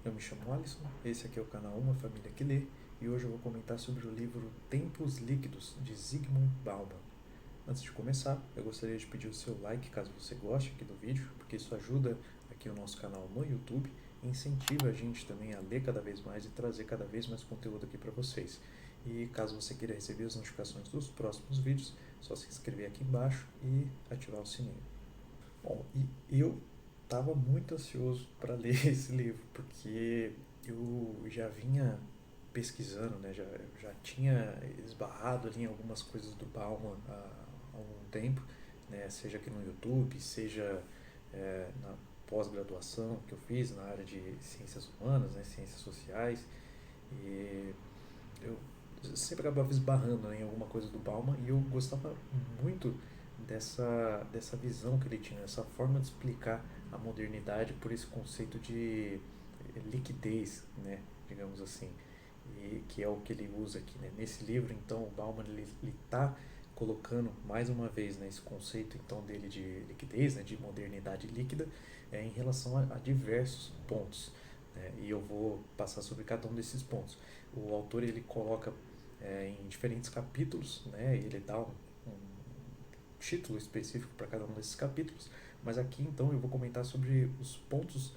Eu me chamo Alisson, esse aqui é o canal Uma Família que Lê e hoje eu vou comentar sobre o livro Tempos Líquidos, de Zygmunt Bauman. Antes de começar, eu gostaria de pedir o seu like caso você goste aqui do vídeo, porque isso ajuda aqui o nosso canal no YouTube e incentiva a gente também a ler cada vez mais e trazer cada vez mais conteúdo aqui para vocês. E caso você queira receber as notificações dos próximos vídeos, é só se inscrever aqui embaixo e ativar o sininho. Bom, e eu estava muito ansioso para ler esse livro, porque eu já vinha pesquisando, né, já tinha esbarrado ali em algumas coisas do Bauman há algum tempo, né, seja aqui no YouTube, seja na pós-graduação que eu fiz na área de ciências humanas, né, ciências sociais, e eu sempre acabava esbarrando, né, em alguma coisa do Bauman e eu gostava muito dessa visão que ele tinha, essa forma de explicar a modernidade por esse conceito de liquidez, né, digamos assim, e que é o que ele usa aqui, né? Nesse livro. Então o Bauman ele está colocando mais uma vez, né, esse conceito então dele de liquidez, né, de modernidade líquida, em relação a diversos pontos, né? E eu vou passar sobre cada um desses pontos. O autor ele coloca em diferentes capítulos, né? Ele dá um título específico para cada um desses capítulos, mas aqui então eu vou comentar sobre os pontos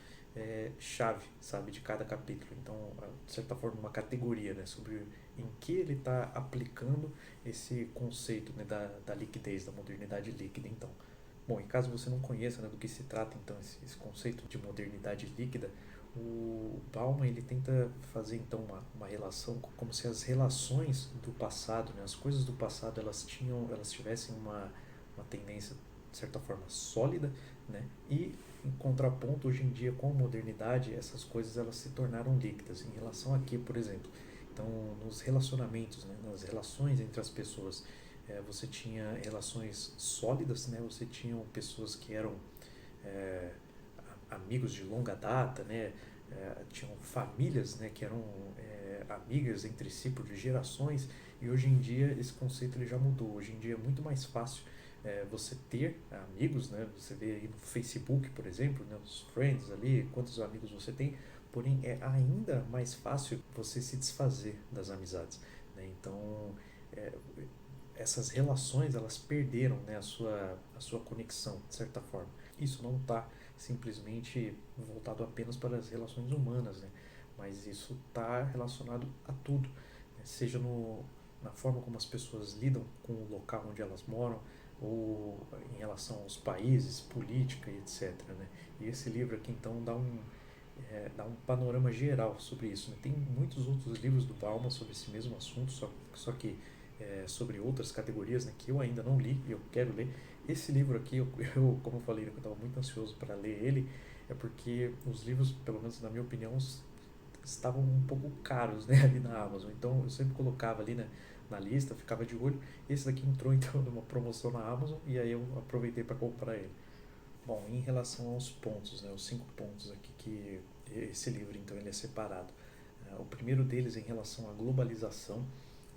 chave, sabe, de cada capítulo. Então, de certa forma, uma categoria, né, sobre em que ele está aplicando esse conceito, né, da liquidez, da modernidade líquida. Então, bom, e caso você não conheça, né, do que se trata então esse conceito de modernidade líquida, o Bauman ele tenta fazer então uma relação como se as relações do passado, né, as coisas do passado elas tivessem uma tendência de certa forma sólida, né, e em contraponto hoje em dia com a modernidade essas coisas elas se tornaram líquidas em relação a quê, por exemplo. Então nos relacionamentos, né, nas relações entre as pessoas, você tinha relações sólidas, né, você tinha pessoas que eram é, amigos de longa data, né, tinham famílias, né, que eram amigas entre si por gerações, e hoje em dia esse conceito ele já mudou. Hoje em dia é muito mais fácil você ter amigos, né? Você vê aí no Facebook, por exemplo, né, os friends ali, quantos amigos você tem, porém é ainda mais fácil você se desfazer das amizades, né? Então, é, essas relações elas perderam, né, a sua conexão, de certa forma. Isso não está simplesmente voltado apenas para as relações humanas, né? Mas isso está relacionado a tudo, né? Seja na forma como as pessoas lidam com o local onde elas moram, ou em relação aos países, política e etc. Né? E esse livro aqui então dá um panorama geral sobre isso. Né? Tem muitos outros livros do Bauman sobre esse mesmo assunto, só que sobre outras categorias, né, que eu ainda não li e eu quero ler. Esse livro aqui, como eu falei, eu estava muito ansioso para ler ele, é porque os livros, pelo menos na minha opinião, estavam um pouco caros, né, ali na Amazon. Então eu sempre colocava ali, né, na lista, ficava de olho. Esse daqui entrou então numa promoção na Amazon e aí eu aproveitei para comprar ele. Bom, em relação aos pontos, né, os 5 pontos aqui que esse livro então ele é separado. O primeiro deles é em relação à globalização,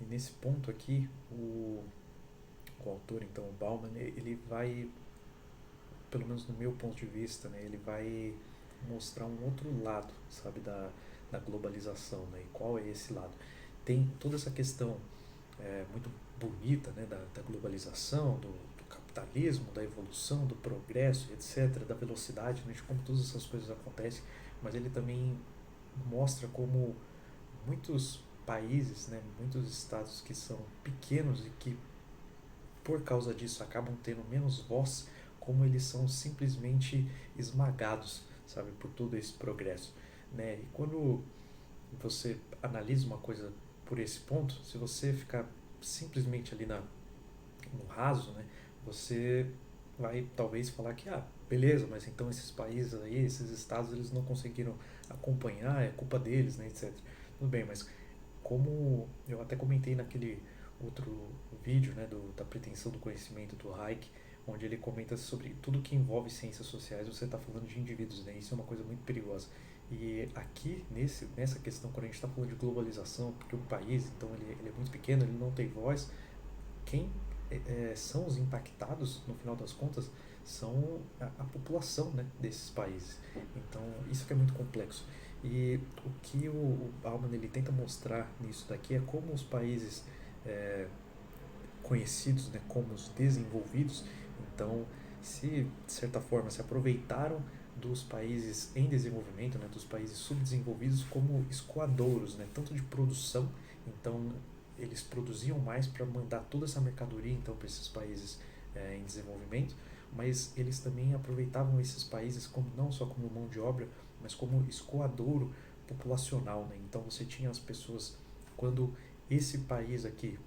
e nesse ponto aqui o autor, então o Bauman, ele vai, pelo menos no meu ponto de vista, né, ele vai mostrar um outro lado, sabe, da globalização, né, e qual é esse lado. Tem toda essa questão muito bonita, né, da globalização, do capitalismo, da evolução, do progresso, etc., da velocidade, né, de como todas essas coisas acontecem, mas ele também mostra como muitos países, né, muitos estados que são pequenos e que por causa disso acabam tendo menos voz, como eles são simplesmente esmagados, sabe, por todo esse progresso, né? E quando você analisa uma coisa por esse ponto, se você ficar simplesmente ali no raso, né, você vai talvez falar que, beleza, mas então esses países aí, esses estados, eles não conseguiram acompanhar, é culpa deles, né, etc. Tudo bem, mas como eu até comentei naquele outro vídeo, né, da pretensão do conhecimento do Hayek, onde ele comenta sobre tudo que envolve ciências sociais, você está falando de indivíduos, né? Isso é uma coisa muito perigosa. E aqui, nessa questão, quando a gente está falando de globalização, porque um país, então ele é muito pequeno, ele não tem voz, quem são os impactados, no final das contas, são a população, né, desses países. Então, isso que é muito complexo. E o que o Bauman ele tenta mostrar nisso daqui é como os países é, conhecidos, né, como os desenvolvidos, então se de certa forma se aproveitaram dos países em desenvolvimento, né, dos países subdesenvolvidos como escoadouros, né, tanto de produção, então eles produziam mais para mandar toda essa mercadoria então para esses países em desenvolvimento, mas eles também aproveitavam esses países como não só como mão de obra, mas como escoadouro populacional, né? Então você tinha as pessoas quando esse país aqui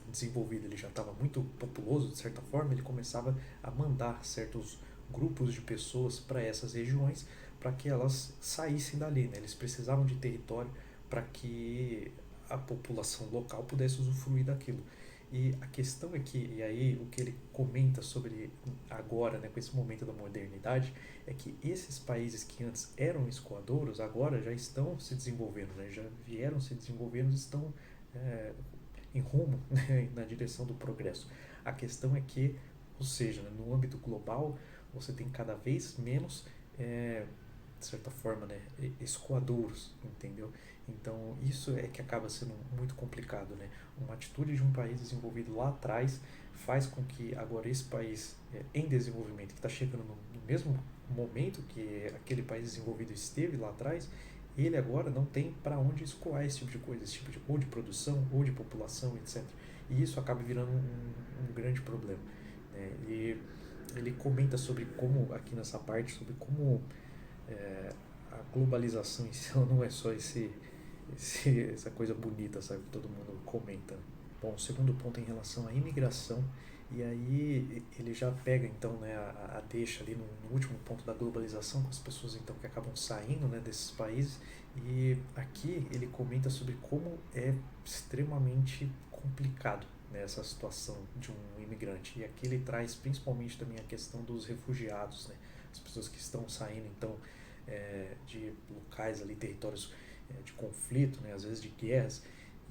desenvolvido ele já estava muito populoso de certa forma, ele começava a mandar certos grupos de pessoas para essas regiões para que elas saíssem dali, né? Eles precisavam de território para que a população local pudesse usufruir daquilo. E a questão é que, e aí o que ele comenta sobre agora, né, com esse momento da modernidade, é que esses países que antes eram escoadouros, agora já estão se desenvolvendo, né, já vieram se desenvolvendo, estão é, em rumo, né, na direção do progresso. A questão é que, ou seja, né, no âmbito global, você tem cada vez menos, de certa forma, né, escoadouros, entendeu? Então, isso é que acaba sendo muito complicado, né? Uma atitude de um país desenvolvido lá atrás faz com que agora esse país em desenvolvimento, que está chegando no mesmo momento que aquele país desenvolvido esteve lá atrás, ele agora não tem para onde escoar esse tipo de coisa, esse tipo de, ou de produção, ou de população, etc. E isso acaba virando um grande problema, né? E ele comenta sobre como, aqui nessa parte, sobre como é, a globalização em si ela não é só essa coisa bonita, sabe, que todo mundo comenta. Bom, o segundo ponto é em relação à imigração, e aí ele já pega então, né, a deixa ali no último ponto da globalização, com as pessoas então que acabam saindo, né, desses países, e aqui ele comenta sobre como é extremamente complicado, né, essa situação de um imigrante. E aqui ele traz principalmente também a questão dos refugiados, né, as pessoas que estão saindo então de locais ali, territórios de conflito, né, às vezes de guerras,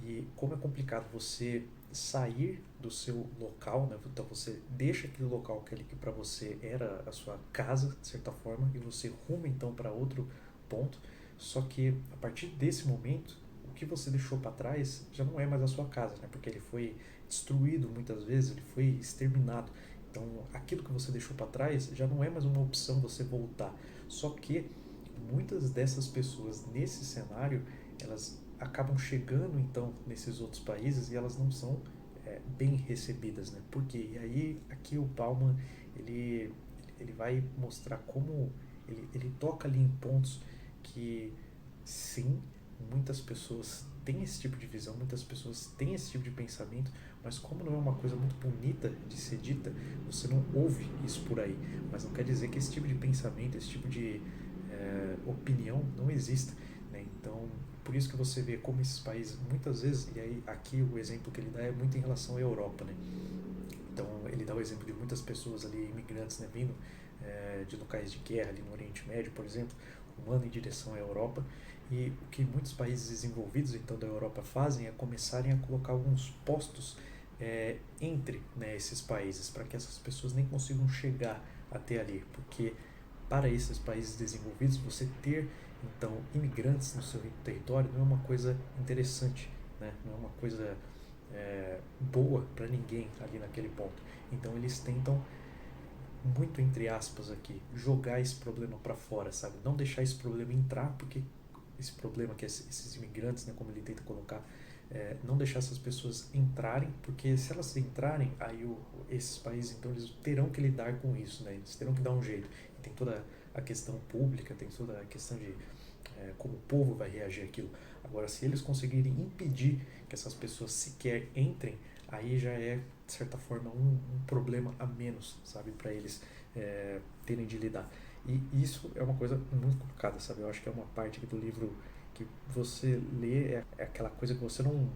e como é complicado você sair do seu local, né? Então você deixa aquele local que para você era a sua casa, de certa forma, e você ruma então para outro ponto, só que a partir desse momento, o que você deixou para trás já não é mais a sua casa, né? Porque ele foi destruído muitas vezes, ele foi exterminado. Então, aquilo que você deixou para trás já não é mais uma opção você voltar. Só que muitas dessas pessoas nesse cenário elas acabam chegando então nesses outros países e elas não são bem recebidas, né? Por quê? E aí aqui o Bauman ele ele vai mostrar como ele toca ali em pontos que sim, muitas pessoas têm esse tipo de visão, muitas pessoas têm esse tipo de pensamento, mas como não é uma coisa muito bonita de ser dita, você não ouve isso por aí. Mas não quer dizer que esse tipo de pensamento, esse tipo de opinião não exista, né? Então, por isso que você vê como esses países, muitas vezes, e aí aqui o exemplo que ele dá é muito em relação à Europa, né? Então, ele dá o exemplo de muitas pessoas ali, imigrantes, né, vindo de locais de guerra, ali no Oriente Médio, por exemplo, rumando em direção à Europa, e o que muitos países desenvolvidos, então, da Europa fazem é começarem a colocar alguns postos entre, né, esses países, para que essas pessoas nem consigam chegar até ali, porque para esses países desenvolvidos, você ter então imigrantes no seu território não é uma coisa interessante, né? Não é uma coisa boa para ninguém ali naquele ponto. Então eles tentam, muito entre aspas aqui, jogar esse problema para fora, sabe? Não deixar esse problema entrar, porque esse problema que esses imigrantes, né, como ele tenta colocar, não deixar essas pessoas entrarem, porque se elas entrarem, aí esses países então eles terão que lidar com isso, né? Eles terão que dar um jeito. E tem toda a questão pública, tem toda a questão de como o povo vai reagir àquilo. Agora, se eles conseguirem impedir que essas pessoas sequer entrem, aí já é, de certa forma, um problema a menos, sabe, para eles terem de lidar. E isso é uma coisa muito complicada, sabe? Eu acho que é uma parte aqui do livro que você lê, é aquela coisa que você não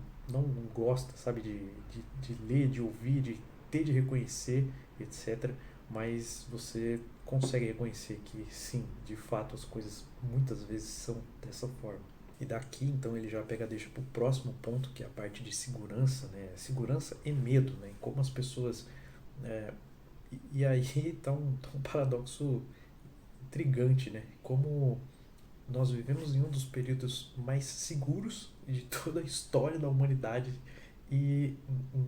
gosta, sabe, de ler, de ouvir, de ter de reconhecer, etc. Mas você consegue reconhecer que sim, de fato as coisas muitas vezes são dessa forma. E daqui então ele já pega deixa para o próximo ponto, que é a parte de segurança, né? Segurança e medo, né? Como as pessoas. É, e aí tá um paradoxo intrigante, né? Como nós vivemos em um dos períodos mais seguros de toda a história da humanidade e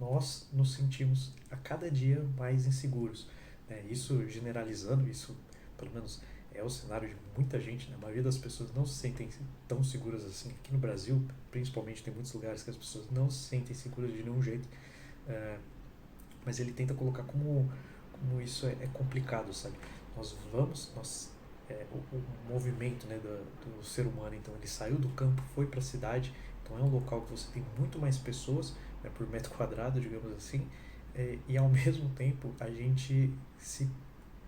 nós nos sentimos a cada dia mais inseguros, né? Isso generalizando, isso pelo menos é o cenário de muita gente, né? A maioria das pessoas não se sentem tão seguras assim. Aqui no Brasil, principalmente, tem muitos lugares que as pessoas não se sentem seguras de nenhum jeito, é, mas ele tenta colocar como isso é complicado, sabe? Nós vamos, o movimento, né, do ser humano, então ele saiu do campo, foi para a cidade, então é um local que você tem muito mais pessoas, né, por metro quadrado, digamos assim, e ao mesmo tempo a gente se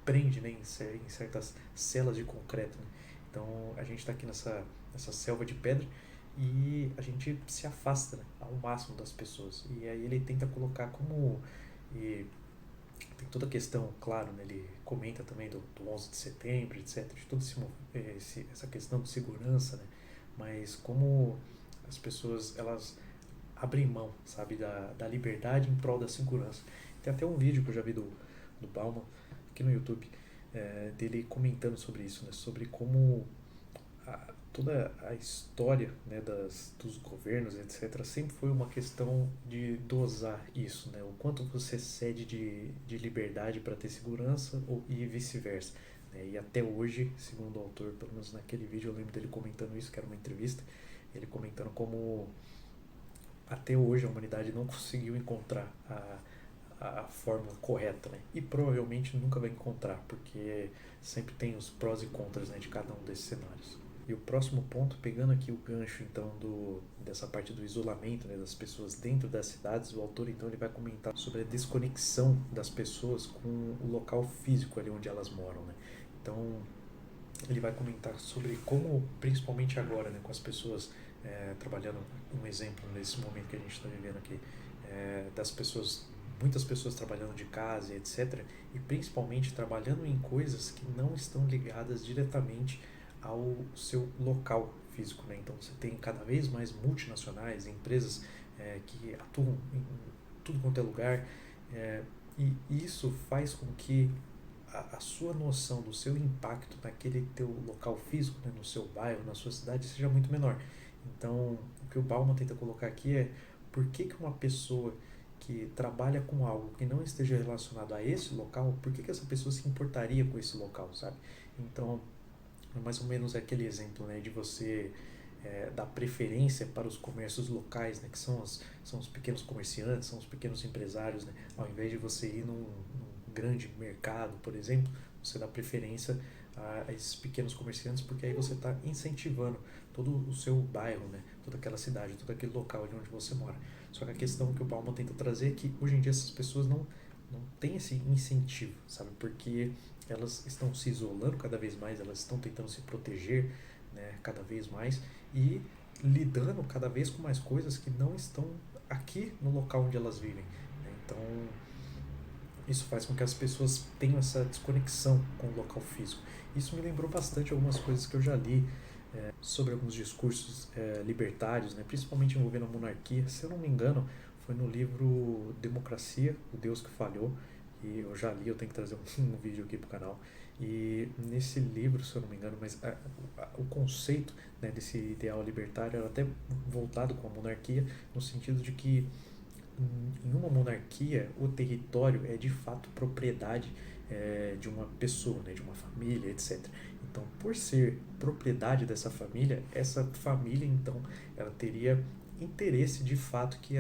prende, né, em certas celas de concreto, né? Então a gente está aqui nessa selva de pedra e a gente se afasta, né, ao máximo das pessoas. E aí ele tenta colocar como e tem toda a questão, claro, né, ele comenta também do 11 de setembro, etc, de toda essa questão de segurança, né, mas como as pessoas elas abrem mão, sabe, da liberdade em prol da segurança. Tem até um vídeo que eu já vi do Bauman aqui no YouTube, dele comentando sobre isso, né, sobre como toda a história, né, dos governos, etc., sempre foi uma questão de dosar isso, né, o quanto você cede de liberdade para ter segurança e vice-versa. Né, e até hoje, segundo o autor, pelo menos naquele vídeo eu lembro dele comentando isso, que era uma entrevista, ele comentando como até hoje a humanidade não conseguiu encontrar a fórmula correta, né? E provavelmente nunca vai encontrar, porque sempre tem os prós e contras, né, de cada um desses cenários. E o próximo ponto, pegando aqui o gancho então dessa parte do isolamento, né, das pessoas dentro das cidades, o autor então ele vai comentar sobre a desconexão das pessoas com o local físico ali onde elas moram, né? Então ele vai comentar sobre como, principalmente agora, né, com as pessoas trabalhando, um exemplo nesse momento que a gente está vivendo aqui, das pessoas, muitas pessoas trabalhando de casa, etc., e principalmente trabalhando em coisas que não estão ligadas diretamente ao seu local físico, né? Então você tem cada vez mais multinacionais, empresas que atuam em tudo quanto é lugar, e isso faz com que a sua noção do seu impacto naquele teu local físico, né, no seu bairro, na sua cidade, seja muito menor. Então, o que o Bauman tenta colocar aqui é por que uma pessoa que trabalha com algo que não esteja relacionado a esse local, por que essa pessoa se importaria com esse local, sabe? Então, mais ou menos é aquele exemplo, né, de você dar preferência para os comércios locais, né, que são os pequenos comerciantes, são os pequenos empresários, né, ao invés de você ir num grande mercado, por exemplo, você dá preferência a esses pequenos comerciantes, porque aí você está incentivando todo o seu bairro, né, toda aquela cidade, todo aquele local de onde você mora. Só que a questão que o Bauman tenta trazer é que hoje em dia essas pessoas não têm esse incentivo, sabe? Porque elas estão se isolando cada vez mais, elas estão tentando se proteger, né, cada vez mais e lidando cada vez com mais coisas que não estão aqui no local onde elas vivem, né? Então isso faz com que as pessoas tenham essa desconexão com o local físico. Isso me lembrou bastante algumas coisas que eu já li sobre alguns discursos libertários, né, principalmente envolvendo a monarquia. Se eu não me engano, foi no livro Democracia, o Deus que Falhou, e eu já li, eu tenho que trazer um vídeo aqui pro canal. E nesse livro, se eu não me engano, mas o conceito, né, desse ideal libertário era até voltado com a monarquia, no sentido de que em uma monarquia o território é de fato propriedade de uma pessoa, né, de uma família, etc. Então, por ser propriedade dessa família, essa família então ela teria interesse de fato que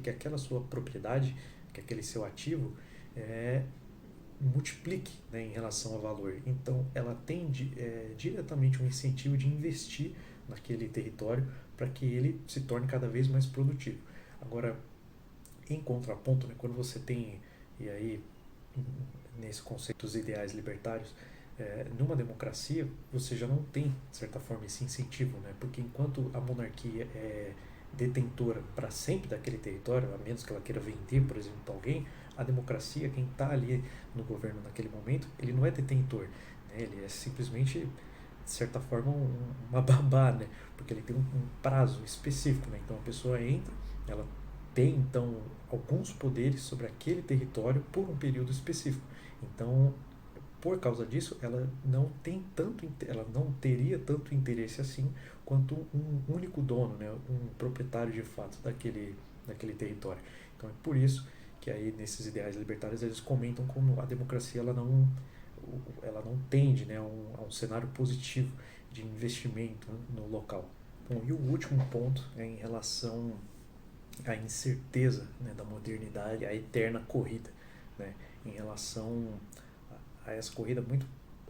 aquela sua propriedade, que aquele seu ativo multiplique, né, em relação ao valor. Então, ela tem diretamente um incentivo de investir naquele território para que ele se torne cada vez mais produtivo. Agora, em contraponto, né, quando você tem, e aí nesse conceito dos ideais libertários, numa democracia você já não tem, de certa forma, esse incentivo, né? Porque enquanto a monarquia é detentora para sempre daquele território, a menos que ela queira vender, por exemplo, para alguém, a democracia, quem está ali no governo naquele momento, ele não é detentor, né? Ele é simplesmente, de certa forma, uma babá, né? Porque ele tem um prazo específico, né? Então a pessoa entra, ela tem então alguns poderes sobre aquele território por um período específico. Então por causa disso, ela não teria tanto interesse assim quanto um único dono, né, um proprietário de fato daquele território. Então é por isso que aí nesses ideais libertários eles comentam como a democracia ela não tende, né, a um cenário positivo de investimento no local. Bom, e o último ponto é em relação à incerteza, né, da modernidade, a eterna corrida, né, em relação a essa corrida muito,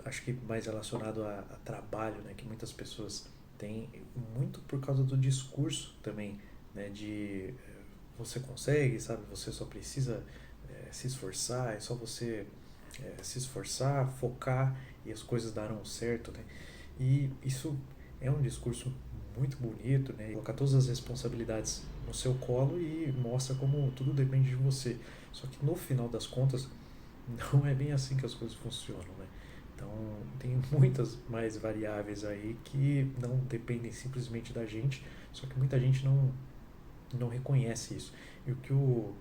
acho que mais relacionado a trabalho, né, que muitas pessoas têm, muito por causa do discurso também, né, de você consegue, sabe, você só precisa se esforçar, é só você se esforçar, focar e as coisas darão certo, né? E isso é um discurso muito bonito, né? Colocar todas as responsabilidades no seu colo e mostra como tudo depende de você. Só que no final das contas, não é bem assim que as coisas funcionam, né? Então, tem muitas mais variáveis aí que não dependem simplesmente da gente, só que muita gente não reconhece isso. E que o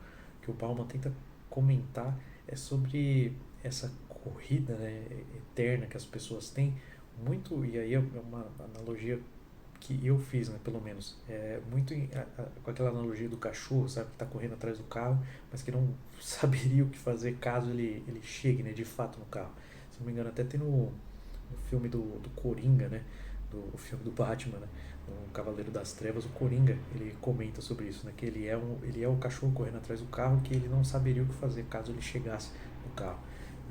Bauman tenta comentar é sobre essa corrida, né, eterna que as pessoas têm, muito, e aí é uma analogia que eu fiz, né, pelo menos, muito com aquela analogia do cachorro, sabe, que está correndo atrás do carro, mas que não saberia o que fazer caso ele chegue, né, de fato no carro. Se não me engano, até tem no filme do Coringa, né, do filme do Batman, né, no Cavaleiro das Trevas, o Coringa, ele comenta sobre isso, né, que ele é o cachorro correndo atrás do carro, que ele não saberia o que fazer caso ele chegasse no carro,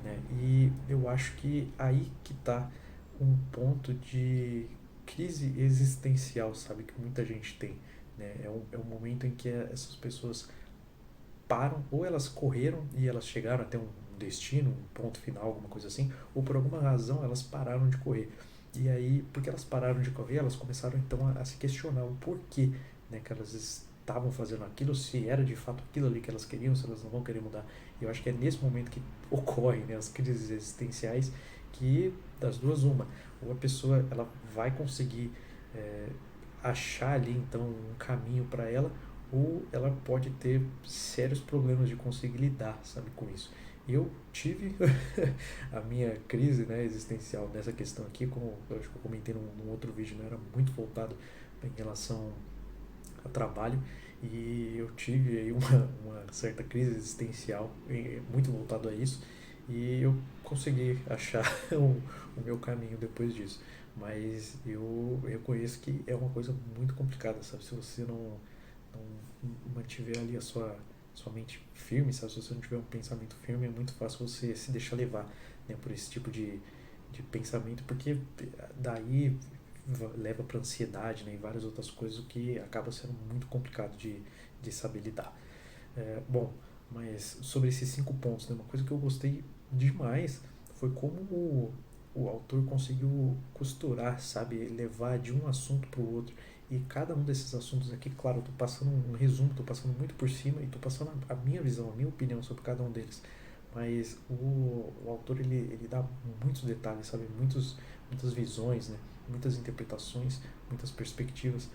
né, e eu acho que aí que está um ponto de crise existencial, sabe, que muita gente tem, né, é um momento em que essas pessoas param, ou elas correram e elas chegaram até um destino, um ponto final, alguma coisa assim, ou por alguma razão elas pararam de correr. E aí, porque elas pararam de correr, elas começaram então a se questionar o porquê, né, que elas estavam fazendo aquilo, se era de fato aquilo ali que elas queriam, se elas não vão querer mudar. E eu acho que é nesse momento que ocorrem, né, as crises existenciais, que das duas uma, ou a pessoa ela vai conseguir é, achar ali então um caminho para ela, ou ela pode ter sérios problemas de conseguir lidar, sabe, com isso. Eu tive a minha crise, né, existencial nessa questão aqui, como eu acho que eu comentei num outro vídeo, né, era muito voltado em relação a trabalho, e eu tive aí uma certa crise existencial muito voltado a isso, e eu consegui achar o meu caminho depois disso. Mas eu reconheço que é uma coisa muito complicada, sabe? Se você não mantiver ali sua mente firme, sabe? Se você não tiver um pensamento firme, é muito fácil você se deixar levar, né, por esse tipo de pensamento, porque daí leva para ansiedade, né, e várias outras coisas, o que acaba sendo muito complicado de saber lidar. Bom, mas sobre esses 5 pontos, né, uma coisa que eu gostei demais foi como o autor conseguiu costurar, sabe, levar de um assunto para o outro. E cada um desses assuntos aqui, claro, eu tô passando um resumo, tô passando muito por cima e tô passando a minha visão, a minha opinião sobre cada um deles. Mas o autor ele dá muitos detalhes, sabe, muitas visões, né, muitas interpretações, muitas perspectivas.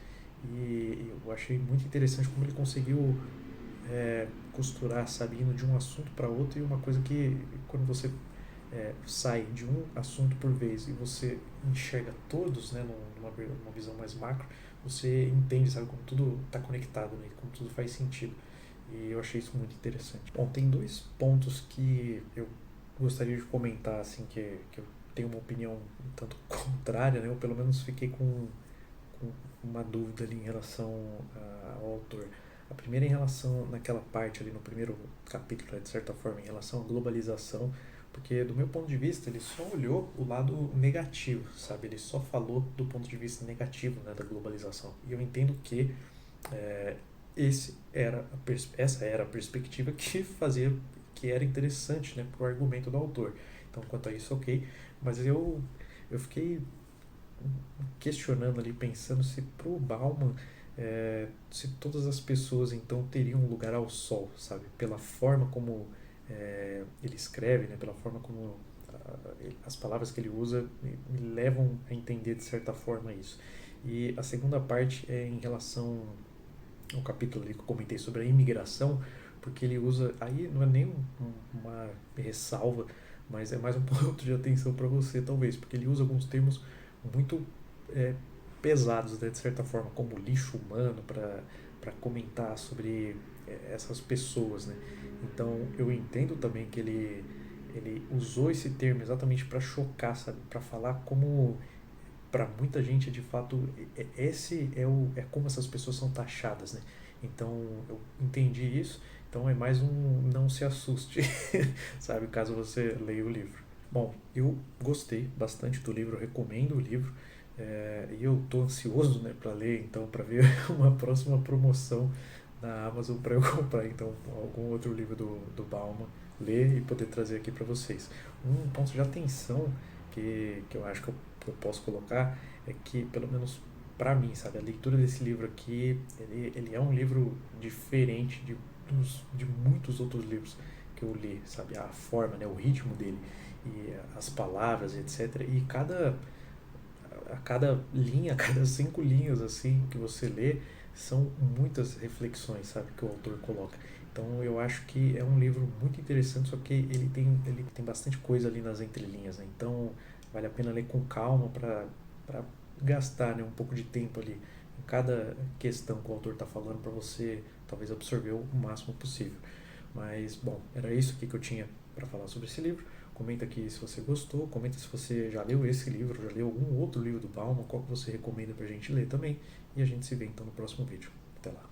E eu achei muito interessante como ele conseguiu costurar, sabe, indo de um assunto para outro, e uma coisa que quando você sai de um assunto por vez e você enxerga todos, né, numa visão mais macro, você entende, sabe, como tudo está conectado, né, como tudo faz sentido. E eu achei isso muito interessante. Bom, tem 2 pontos que eu gostaria de comentar, assim, que eu tenho uma opinião um tanto contrária, né, ou pelo menos fiquei com uma dúvida ali em relação ao autor. A primeira em relação naquela parte ali no primeiro capítulo, né, de certa forma, em relação à globalização, porque do meu ponto de vista ele só olhou o lado negativo, sabe? Ele só falou do ponto de vista negativo, né, da globalização. E eu entendo que é, essa era a perspectiva que fazia, que era interessante, né, para o argumento do autor. Então, quanto a isso, ok. Mas eu fiquei questionando ali, pensando se pro Bauman, se todas as pessoas então teriam um lugar ao sol, sabe? Pela forma como ele escreve, né? Pela forma como as palavras que ele usa me levam a entender de certa forma isso. E a segunda parte é em relação ao capítulo ali que eu comentei sobre a imigração, porque ele usa, aí não é nem uma ressalva, mas é mais um ponto de atenção para você, talvez, porque ele usa alguns termos muito é, pesados, né, de certa forma, como lixo humano, para comentar sobre essas pessoas, né? Então eu entendo também que ele usou esse termo exatamente para chocar, sabe? Para falar como para muita gente de fato esse é como essas pessoas são taxadas, né? Então eu entendi isso. Então é mais um não se assuste, sabe? Caso você leia o livro. Bom, eu gostei bastante do livro, eu recomendo o livro. E eu tô ansioso, né, para ler, então, para ver uma próxima promoção na Amazon para eu comprar, então, algum outro livro do Bauman, ler e poder trazer aqui para vocês. Um ponto de atenção que eu acho que eu posso colocar é que, pelo menos para mim, sabe, a leitura desse livro aqui, ele é um livro diferente de muitos outros livros que eu li, sabe, a forma, né, o ritmo dele e as palavras, etc. E a cada linha, a cada 5 linhas assim que você lê, são muitas reflexões, sabe, que o autor coloca. Então eu acho que é um livro muito interessante, só que ele tem bastante coisa ali nas entrelinhas, né? Então vale a pena ler com calma para gastar, né, um pouco de tempo ali em cada questão que o autor está falando para você talvez absorver o máximo possível. Mas, bom, era isso aqui que eu tinha para falar sobre esse livro. Comenta aqui se você gostou, comenta se você já leu esse livro, já leu algum outro livro do Bauman, qual que você recomenda pra gente ler também. E a gente se vê então no próximo vídeo. Até lá.